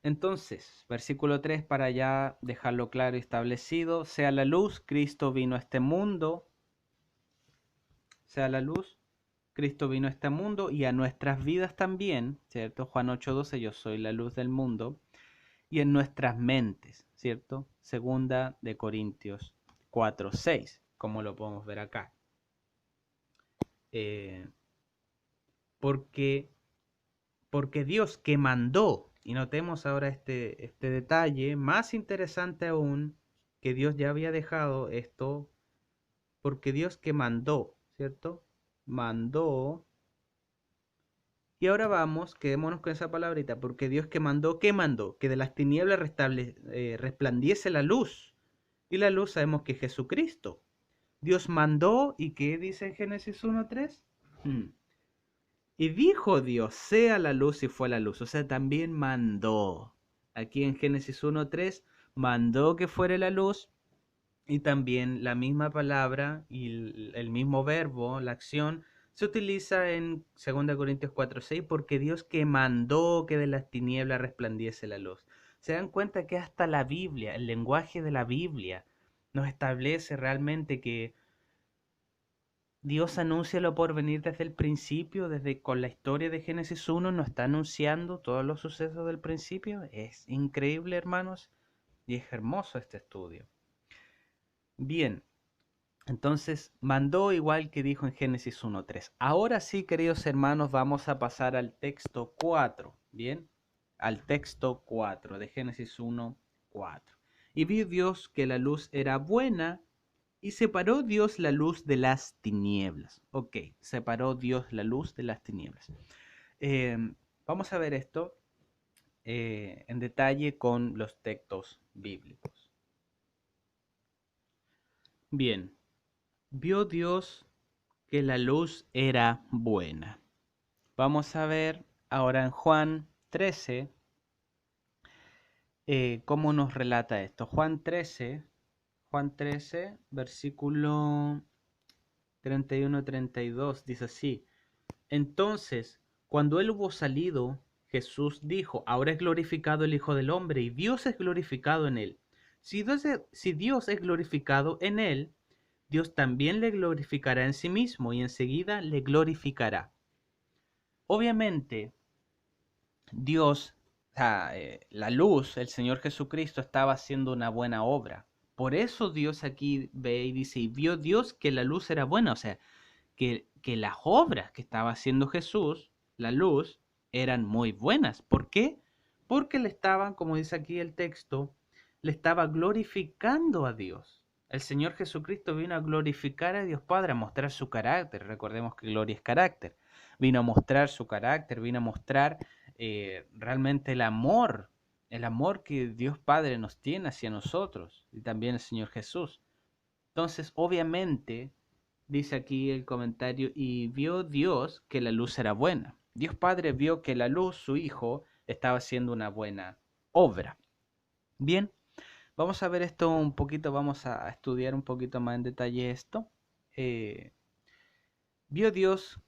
Entonces, versículo 3 para ya dejarlo claro y establecido, sea la luz, Cristo vino a este mundo, sea la luz, Cristo vino a este mundo y a nuestras vidas también, ¿cierto? Juan 8:12, yo soy la luz del mundo, y en nuestras mentes, ¿cierto? 2 de Corintios 4:6, como lo podemos ver acá. Porque Dios que mandó, y notemos ahora este detalle, más interesante aún, que Dios ya había dejado esto, porque Dios que mandó, ¿cierto? Mandó, y ahora vamos, quedémonos con esa palabrita, porque Dios que mandó, ¿qué mandó? Que de las tinieblas resplandiese la luz, y la luz sabemos que es Jesucristo. Dios mandó, ¿y qué dice en Génesis 1:3? Y dijo Dios, sea la luz y fue la luz. O sea, también mandó. Aquí en Génesis 1:3 mandó que fuera la luz y también la misma palabra y el mismo verbo, la acción, se utiliza en 2 Corintios 4:6 porque Dios que mandó que de las tinieblas resplandiese la luz. Se dan cuenta que hasta la Biblia, el lenguaje de la Biblia, nos establece realmente que Dios anuncia lo por venir desde el principio, desde con la historia de Génesis 1, nos está anunciando todos los sucesos del principio. Es increíble, hermanos, y es hermoso este estudio. Bien, entonces mandó igual que dijo en Génesis 1:3. Ahora sí, queridos hermanos, vamos a pasar al texto 4, ¿bien? Al texto 4 de Génesis 1:4. Y vio Dios que la luz era buena y separó Dios la luz de las tinieblas. Ok, separó Dios la luz de las tinieblas. Vamos a ver esto en detalle con los textos bíblicos. Bien, vio Dios que la luz era buena. Vamos a ver ahora en Juan 13 cómo nos relata esto. Juan 13, versículo 31-32, dice así. Entonces, cuando él hubo salido, Jesús dijo, ahora es glorificado el Hijo del Hombre y Dios es glorificado en él. Si Dios es glorificado en él, Dios también le glorificará en sí mismo y enseguida le glorificará. Obviamente, Dios, la luz, el Señor Jesucristo estaba haciendo una buena obra. Por eso Dios aquí ve y dice, y vio Dios que la luz era buena, o sea, que las obras que estaba haciendo Jesús, la luz, eran muy buenas. ¿Por qué? Porque le estaban, como dice aquí el texto, le estaba glorificando a Dios. El Señor Jesucristo vino a glorificar a Dios Padre, a mostrar su carácter. Recordemos que gloria es carácter. Vino a mostrar su carácter, vino a mostrar realmente el amor que Dios Padre nos tiene hacia nosotros y también el Señor Jesús. Entonces, obviamente, dice aquí el comentario, y vio Dios que la luz era buena. Dios Padre vio que la luz, su Hijo, estaba haciendo una buena obra. Bien, vamos a ver esto un poquito, vamos a estudiar un poquito más en detalle esto. Eh, vio Dios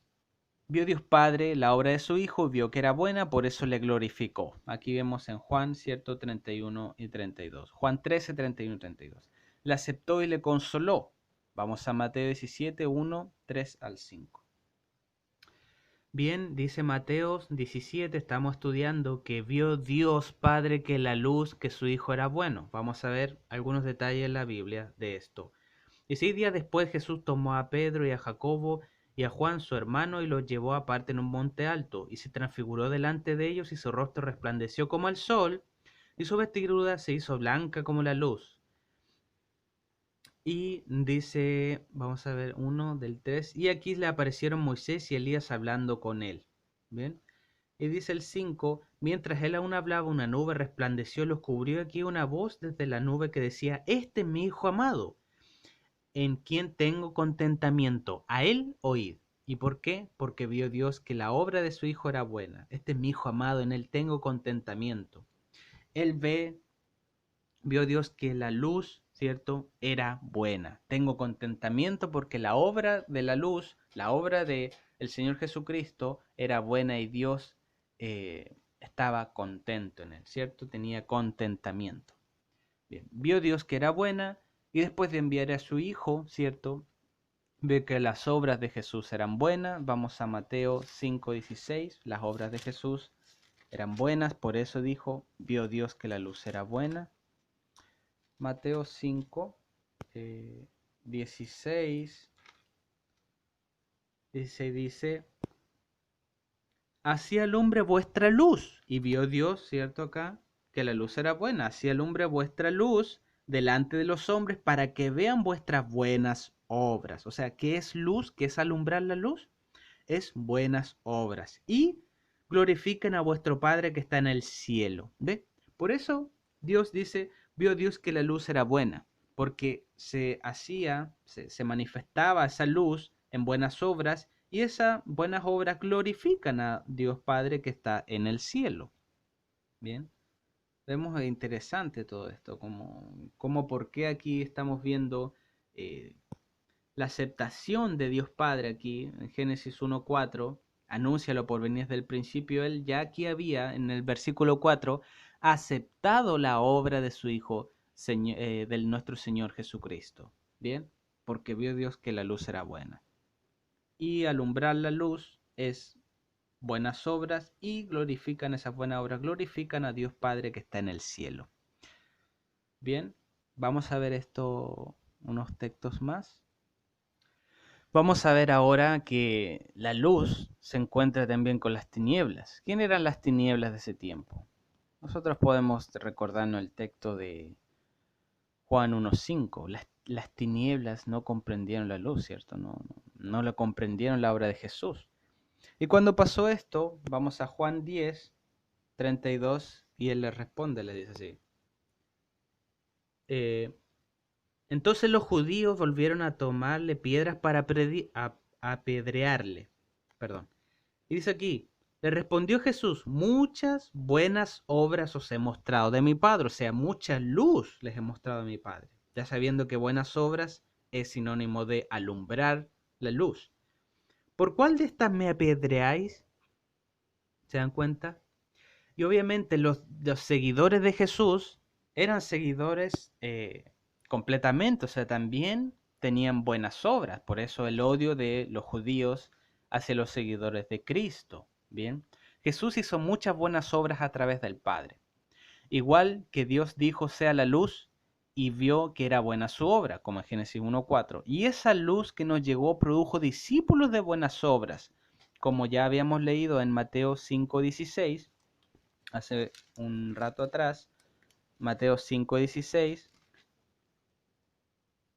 Vio Dios Padre la obra de su Hijo, vio que era buena, por eso le glorificó. Aquí vemos en Juan, ¿cierto? 31 y 32. Juan 13, 31 y 32. Le aceptó y le consoló. Vamos a Mateo 17, 1, 3 al 5. Bien, dice Mateo 17, estamos estudiando que vio Dios Padre que la luz, que su Hijo era bueno. Vamos a ver algunos detalles en la Biblia de esto. Y 6 días después Jesús tomó a Pedro y a Jacobo y a Juan su hermano y los llevó aparte en un monte alto, y se transfiguró delante de ellos, y su rostro resplandeció como el sol, y su vestidura se hizo blanca como la luz. Y dice, vamos a ver uno del 3, y aquí le aparecieron Moisés y Elías hablando con él. ¿Bien? Y dice el 5, mientras él aún hablaba, una nube resplandeció, los cubrió, aquí una voz desde la nube que decía, este es mi Hijo amado, en quien tengo contentamiento, a él oíd. ¿Y por qué? Porque vio Dios que la obra de su Hijo era buena. Este es mi Hijo amado, en él tengo contentamiento. Él vio Dios que la luz, ¿cierto?, era buena. Tengo contentamiento porque la obra de la luz, la obra de el Señor Jesucristo era buena, y Dios estaba contento en él, ¿cierto? Tenía contentamiento. Bien, vio Dios que era buena, y después de enviar a su Hijo, ¿cierto?, ve que las obras de Jesús eran buenas. Vamos a Mateo 5:16. Las obras de Jesús eran buenas, por eso dijo, vio Dios que la luz era buena. Mateo 5, 16 dice, así alumbre vuestra luz. Y vio Dios, ¿cierto? Acá, que la luz era buena. Así alumbre vuestra luz delante de los hombres, para que vean vuestras buenas obras. O sea, ¿qué es luz? ¿Qué es alumbrar la luz? Es buenas obras. Y glorifiquen a vuestro Padre que está en el cielo. ¿Ve? Por eso Dios dice, vio Dios que la luz era buena, porque se manifestaba esa luz en buenas obras, y esas buenas obras glorifican a Dios Padre que está en el cielo. Bien, vemos interesante todo esto, como por qué aquí estamos viendo la aceptación de Dios Padre aquí, en Génesis 1:4, anúncialo por venir desde el principio, él ya aquí había, en el versículo 4, aceptado la obra de su Hijo, del nuestro Señor Jesucristo. Bien, porque vio Dios que la luz era buena. Y alumbrar la luz es buenas obras, y glorifican esas buenas obras, glorifican a Dios Padre que está en el cielo. Bien, vamos a ver esto, unos textos más. Vamos a ver ahora que la luz se encuentra también con las tinieblas. ¿Quién eran las tinieblas de ese tiempo? Nosotros podemos recordarnos el texto de Juan 1:5. Las tinieblas no comprendieron la luz, ¿cierto? No lo comprendieron la obra de Jesús. Y cuando pasó esto, vamos a Juan 10:32, y él le responde, le dice así. Entonces los judíos volvieron a tomarle piedras para apedrearle. Perdón. Y dice aquí, le respondió Jesús, muchas buenas obras os he mostrado de mi Padre, o sea, mucha luz les he mostrado de mi Padre. Ya sabiendo que buenas obras es sinónimo de alumbrar la luz. ¿Por cuál de estas me apedreáis? ¿Se dan cuenta? Y obviamente los seguidores de Jesús eran seguidores completamente, o sea, también tenían buenas obras. Por eso el odio de los judíos hacia los seguidores de Cristo. Bien, Jesús hizo muchas buenas obras a través del Padre. Igual que Dios dijo sea la luz, y vio que era buena su obra, como en Génesis 1:4. Y esa luz que nos llegó produjo discípulos de buenas obras, como ya habíamos leído en Mateo 5:16, hace un rato atrás, Mateo 5:16.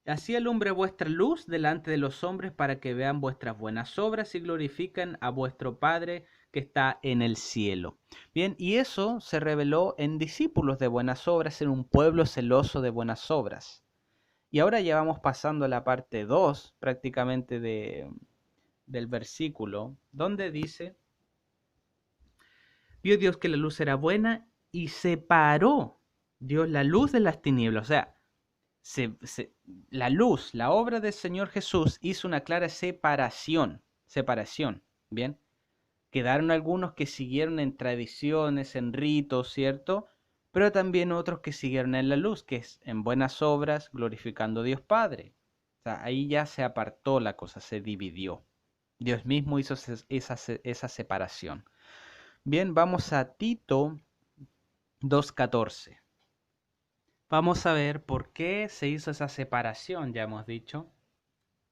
Así alumbre vuestra luz delante de los hombres, para que vean vuestras buenas obras y glorifiquen a vuestro Padre que está en el cielo. Bien, y eso se reveló en discípulos de buenas obras, en un pueblo celoso de buenas obras. Y ahora ya vamos pasando a la parte 2 prácticamente del versículo, donde dice, vio Dios que la luz era buena y separó Dios la luz de las tinieblas. O sea, se- se- la luz, la obra del Señor Jesús hizo una clara separación, ¿bien? Quedaron algunos que siguieron en tradiciones, en ritos, ¿cierto? Pero también otros que siguieron en la luz, que es en buenas obras, glorificando a Dios Padre. O sea, ahí ya se apartó la cosa, se dividió. Dios mismo hizo esa separación. Bien, vamos a Tito 2:14. Vamos a ver por qué se hizo esa separación, ya hemos dicho.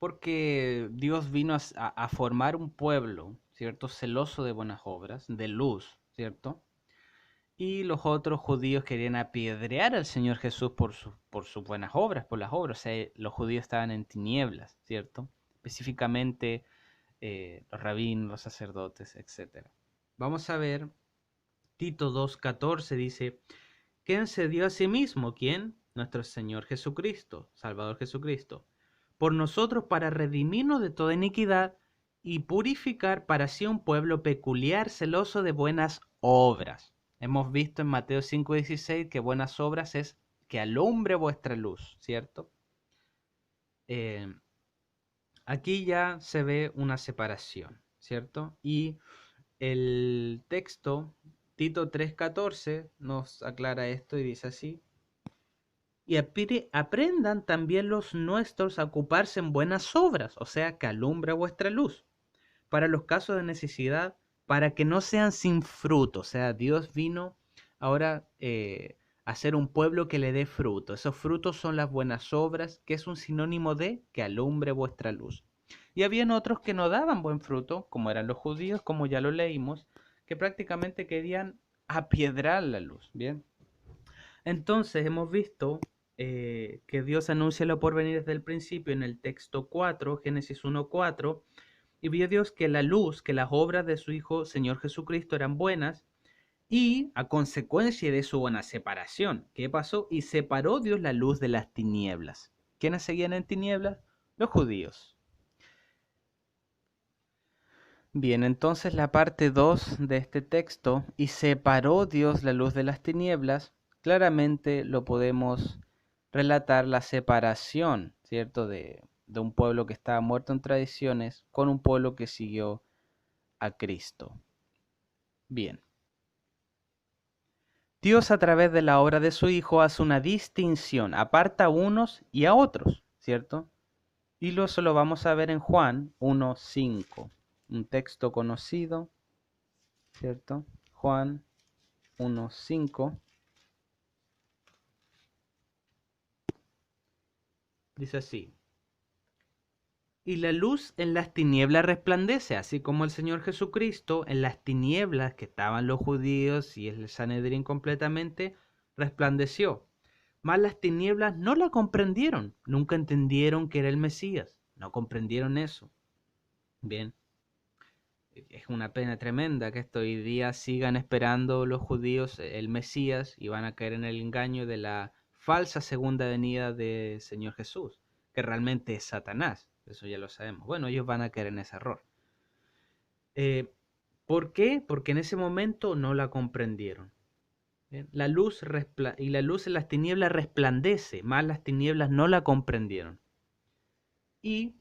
Porque Dios vino a formar un pueblo, ¿cierto? Celoso de buenas obras, de luz, ¿cierto? Y los otros judíos querían apedrear al Señor Jesús por sus buenas obras, por las obras. O sea, los judíos estaban en tinieblas, ¿cierto? Específicamente los rabinos, los sacerdotes, etc. Vamos a ver, Tito 2:14 dice, ¿quién se dio a sí mismo? ¿Quién? Nuestro Señor Jesucristo, Salvador Jesucristo, por nosotros para redimirnos de toda iniquidad y purificar para sí un pueblo peculiar, celoso de buenas obras. Hemos visto en Mateo 5:16 que buenas obras es que alumbre vuestra luz, ¿cierto? Eh, Aquí ya se ve una separación, ¿cierto? Y el texto, Tito 3:14, nos aclara esto y dice así, y aprendan también los nuestros a ocuparse en buenas obras, o sea, que alumbra vuestra luz, para los casos de necesidad, para que no sean sin fruto. O sea, Dios vino ahora a ser un pueblo que le dé fruto. Esos frutos son las buenas obras, que es un sinónimo de que alumbre vuestra luz. Y habían otros que no daban buen fruto, como eran los judíos, como ya lo leímos, que prácticamente querían apiedrar la luz. Bien, entonces hemos visto que Dios anuncia lo por venir desde el principio en el texto 4, Génesis 1:4, y vio Dios que la luz, que las obras de su Hijo Señor Jesucristo eran buenas, y a consecuencia de su buena separación, ¿qué pasó? Y separó Dios la luz de las tinieblas. ¿Quiénes seguían en tinieblas? Los judíos. Bien, entonces la parte 2 de este texto, y separó Dios la luz de las tinieblas, claramente lo podemos relatar la separación, ¿cierto? De un pueblo que estaba muerto en tradiciones con un pueblo que siguió a Cristo. Bien. Dios a través de la obra de su Hijo hace una distinción, aparta a unos y a otros, ¿cierto? Y eso lo vamos a ver en Juan 1:5, un texto conocido, ¿cierto? Juan 1:5 dice así, y la luz en las tinieblas resplandece, así como el Señor Jesucristo en las tinieblas que estaban los judíos y el Sanedrín completamente, resplandeció. Mas las tinieblas no la comprendieron, nunca entendieron que era el Mesías, no comprendieron eso. Bien, es una pena tremenda que esto hoy día sigan esperando los judíos el Mesías y van a caer en el engaño de la falsa segunda venida del Señor Jesús, que realmente es Satanás, eso ya lo sabemos. Bueno, ellos van a caer en ese error. Eh, ¿Por qué? Porque en ese momento no la comprendieron. Bien, la luz y la luz en las tinieblas resplandece, más las tinieblas no la comprendieron. Y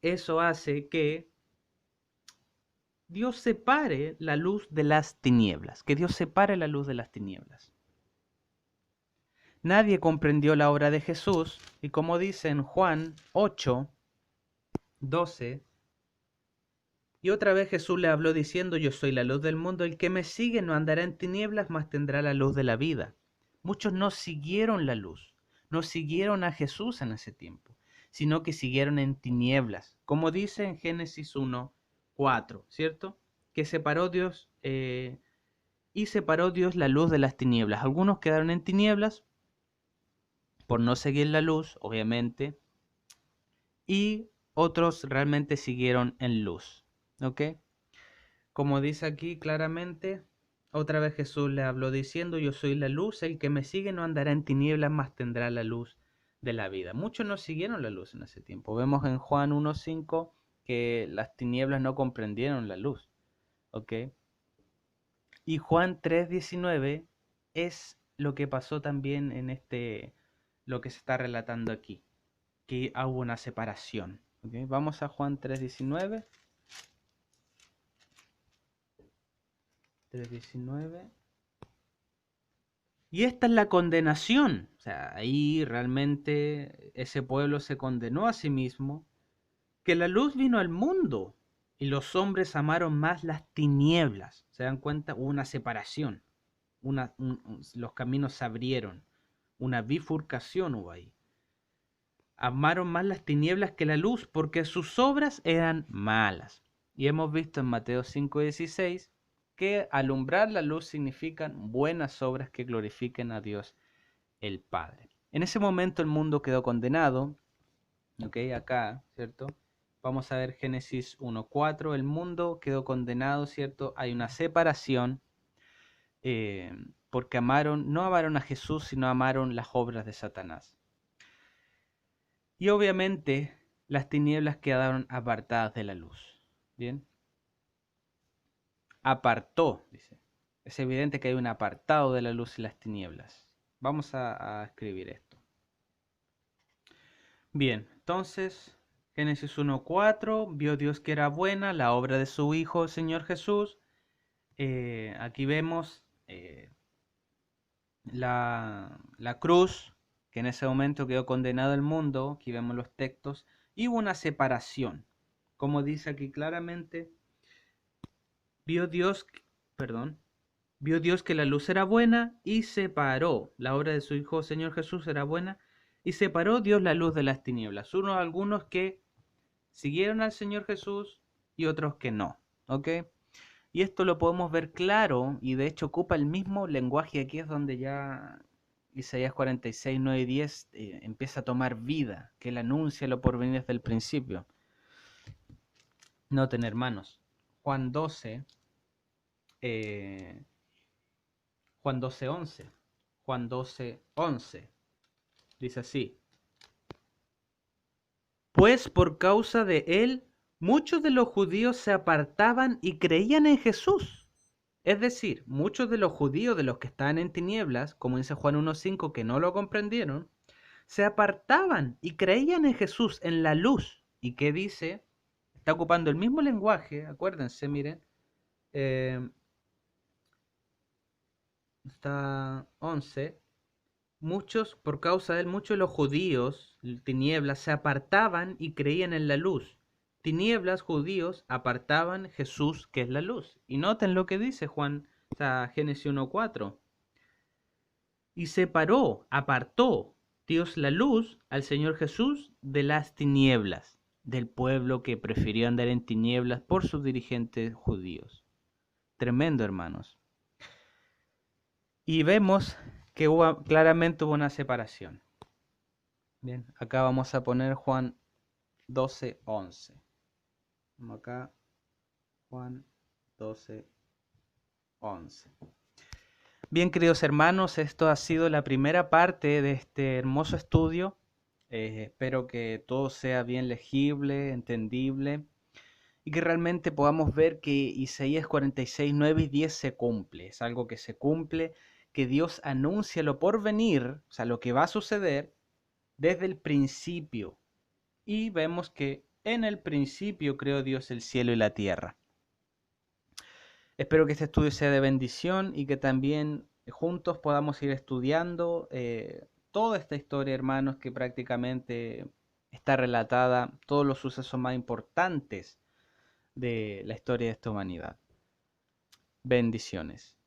eso hace que Dios separe la luz de las tinieblas, que Dios separe la luz de las tinieblas. Nadie comprendió la obra de Jesús y como dice en Juan 8:12, y otra vez Jesús le habló diciendo, yo soy la luz del mundo, el que me sigue no andará en tinieblas, mas tendrá la luz de la vida. Muchos no siguieron la luz, no siguieron a Jesús en ese tiempo, sino que siguieron en tinieblas, como dice en Génesis 1:4, ¿cierto? Que separó Dios y separó Dios la luz de las tinieblas. Algunos quedaron en tinieblas por no seguir la luz, obviamente, y otros realmente siguieron en luz, ¿ok? Como dice aquí claramente, otra vez Jesús le habló diciendo, yo soy la luz, el que me sigue no andará en tinieblas, mas tendrá la luz de la vida. Muchos no siguieron la luz en ese tiempo. Vemos en Juan 1:5 que las tinieblas no comprendieron la luz. ¿Ok? Y Juan 3:19 es lo que pasó también en lo que se está relatando aquí, que hubo una separación. ¿Ok? Vamos a Juan 3:19. 3:19. Y esta es la condenación. O sea, ahí realmente ese pueblo se condenó a sí mismo, que la luz vino al mundo y los hombres amaron más las tinieblas. ¿Se dan cuenta? Hubo una separación. Los caminos se abrieron. Una bifurcación hubo ahí. Amaron más las tinieblas que la luz porque sus obras eran malas. Y hemos visto en Mateo 5:16 que alumbrar la luz significan buenas obras que glorifiquen a Dios el Padre. En ese momento el mundo quedó condenado. Ok, acá, ¿cierto? Vamos a ver Génesis 1:4. El mundo quedó condenado, ¿cierto? Hay una separación porque no amaron a Jesús, sino amaron las obras de Satanás. Y obviamente las tinieblas quedaron apartadas de la luz. ¿Bien? Apartó, dice. Es evidente que hay un apartado de la luz y las tinieblas. Vamos a escribir esto. Bien, entonces, Génesis 1:4, vio Dios que era buena la obra de su Hijo, el Señor Jesús. Aquí vemos la cruz, que en ese momento quedó condenado el mundo. Aquí vemos los textos. Y hubo una separación. Como dice aquí claramente, vio Dios, vio Dios que la luz era buena y separó. La obra de su Hijo, Señor Jesús, era buena y separó Dios la luz de las tinieblas. Algunos que siguieron al Señor Jesús y otros que no. ¿Ok? Y esto lo podemos ver claro y de hecho ocupa el mismo lenguaje. Aquí es donde ya Isaías 46, 9 y 10 empieza a tomar vida, que él anuncia lo por venir desde el principio. Noten, hermanos, Juan 12, Juan 12:11. Juan 12:11 dice así: pues por causa de él muchos de los judíos se apartaban y creían en Jesús. Es decir, muchos de los judíos de los que estaban en tinieblas, como dice Juan 1:5, que no lo comprendieron, se apartaban y creían en Jesús, en la luz. ¿Y qué dice? Está ocupando el mismo lenguaje, acuérdense, miren. Está 11. Muchos, por causa de él, muchos de los judíos, tinieblas, se apartaban y creían en la luz. Tinieblas, judíos, apartaban Jesús, que es la luz. Y noten lo que dice Juan, o sea, Génesis 1:4. Y separó, apartó Dios la luz al Señor Jesús de las tinieblas, del pueblo que prefirió andar en tinieblas por sus dirigentes judíos. Tremendo, hermanos. Y vemos que claramente hubo una separación. Bien, acá vamos a poner Juan 12:11. Vamos acá, Juan 12:11. Bien, queridos hermanos, esto ha sido la primera parte de este hermoso estudio. Espero que todo sea bien legible, entendible, y que realmente podamos ver que Isaías 46, 9 y 10 se cumple. Es algo que se cumple, que Dios anuncia lo por venir, o sea, lo que va a suceder desde el principio. Y vemos que en el principio creó Dios el cielo y la tierra. Espero que este estudio sea de bendición y que también juntos podamos ir estudiando toda esta historia, hermanos, que prácticamente está relatada, todos los sucesos más importantes de la historia de esta humanidad. Bendiciones.